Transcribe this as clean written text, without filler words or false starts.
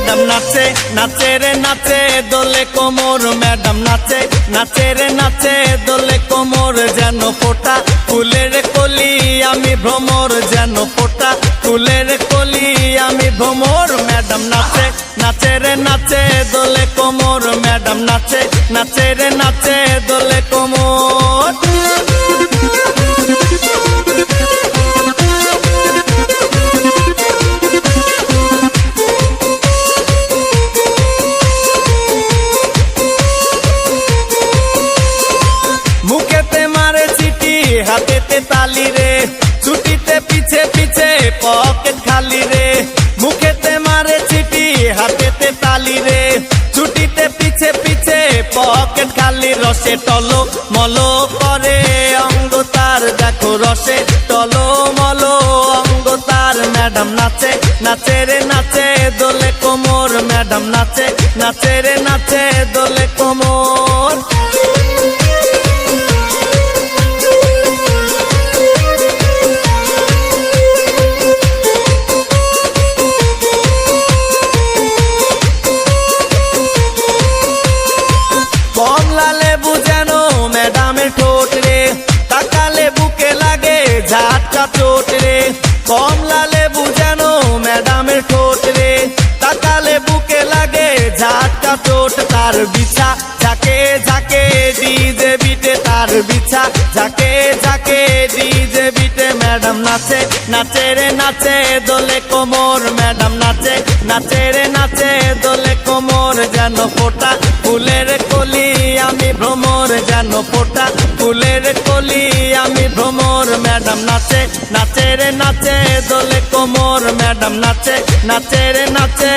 Madam নাচে নাচে রে নাচে দোলে কোমর ম্যাডাম নাচে নাচে রে নাচে দোলে কোমর যেন ফোঁটা ফুলের কলি আমি ভ্রমর যেন ফোঁটা ফুলের কলি আমি ভ্রমর ম্যাডাম নাচে নাচে রে নাচে দোলে কোমর ম্যাডাম নাচে নাচে রে নাচে দোলে কোমর। মুখেতে মারে চিঠি হাতেতে তালি রে ছুটিতে পিছে পিছে পকেট খালি রে মুখেতে মারে চিঠি হাতেতে তালি রে ছুটিতে পিছে পিছে পকেট খালি রসে টলো মলো করে অঙ্গ তার দেখো রসে টলো মলো অঙ্গ তার ম্যাডাম নাচে নাচে রে নাচে দোলে কোমর ম্যাডাম নাচে নাচে রে নাচে দোলে কোমর। কমলা লেবু যেন ম্যাডামের ঠোঁট রে তাকালে বুকে লাগে ঝাটকা চোট রে কমলা লেবু যেন ম্যাডামের ঠোঁট রে তাকালে বুকে লাগে ঝাটকা চোট তার বিছা ঝাঁকে ঝাঁকে ডিজে বিটে তার বিছা ঝাঁকে ঝাঁকে ডিজে বিটে ম্যাডাম নাচে নাচে রে নাচে দোলে কোমর ম্যাডাম নাচে নাচে রে নাচে দোলে কোমর যেন ফোঁটা ফুলের কলি আমি ভ্রমর যেন ফোঁটা ফুলের কলি আমি ভ্রমর ম্যাডাম নাচে নাচে রে নাচে দোলে কোমর ম্যাডাম নাচে নাচে রে নাচে